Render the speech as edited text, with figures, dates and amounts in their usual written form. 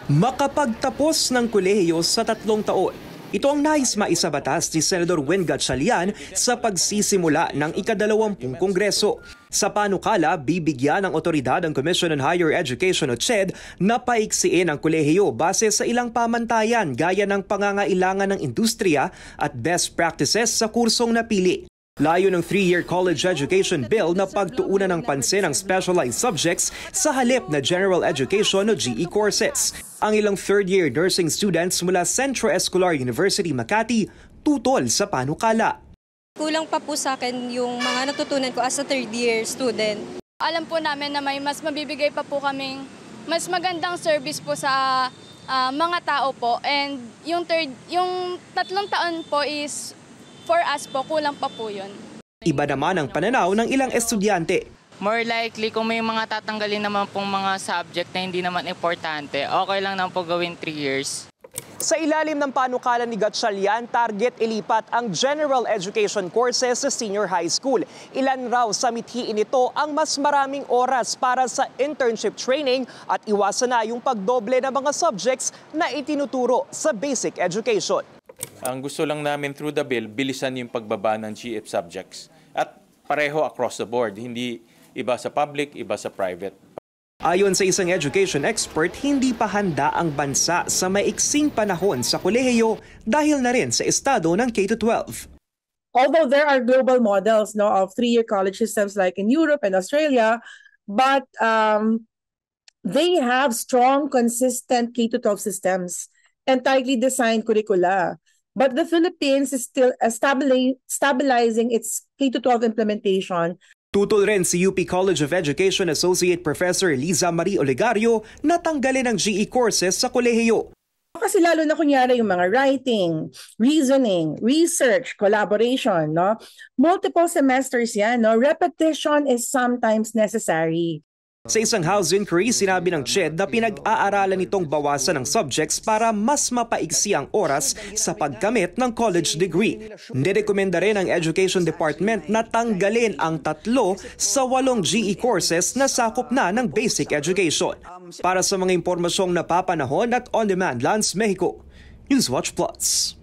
makapagtapos ng kolehiyo sa 3 taon. Ito ang nais maisabatas ni Senador Win Gatchalian sa pagsisimula ng ika-20 Kongreso. Sa panukala, bibigyan ng otoridad ang Commission on Higher Education o CHED na paiksiin ang kolehiyo base sa ilang pamantayan gaya ng pangangailangan ng industriya at best practices sa kursong napili. Layo ng 3-year college education bill na pagtuunan ng pansin ang specialized subjects sa halip na general education o GE courses. Ang ilang 3rd-year nursing students mula Centro Escolar University Makati tutol sa panukala. Kulang pa po sa akin yung mga natutunan ko as a 3rd-year student. Alam po namin na may mas mabibigay pa po kaming mas magandang service po sa mga tao po, and yung 3 taon po is for us po, kulang pa po yun. Iba naman ang pananaw ng ilang estudyante. More likely, kung may mga tatanggalin naman pong mga subject na hindi naman importante, okay lang naman po gawin 3 years. Sa ilalim ng panukala ni Gatchalian, target ilipat ang general education courses sa senior high school. Ilan raw sa mithiin nito ang mas maraming oras para sa internship training at iwasan na yung pagdoble ng mga subjects na itinuturo sa basic education. Ang gusto lang namin through the bill, bilisan yung pagbaba ng GF subjects. At pareho across the board, hindi iba sa public, iba sa private. Ayon sa isang education expert, hindi pa handa ang bansa sa maiksing panahon sa kolehiyo dahil na rin sa estado ng K-12. Although there are global models of 3-year college systems like in Europe and Australia, but they have strong, consistent K-12 systems and tightly designed curricula. But the Philippines is still stabilizing its K-12 implementation. Tutol rin si UP College of Education Associate Professor Liza Marie Olegario na tanggalin ang GE courses sa kolehiyo. Kasi lalo na kunyari yung mga writing, reasoning, research, collaboration, multiple semesters yan, repetition is sometimes necessary. Sa isang House inquiry, sinabi ng CHED na pinag-aaralan nitong bawasan ng subjects para mas mapaiksi ang oras sa pagkamit ng college degree. Nirekomenda rin ng Education Department na tanggalin ang 3 sa 8 GE courses na sakop na ng basic education. Para sa mga impormasyong napapanahon at on-demand, Lance Mexico, Newswatch Plus.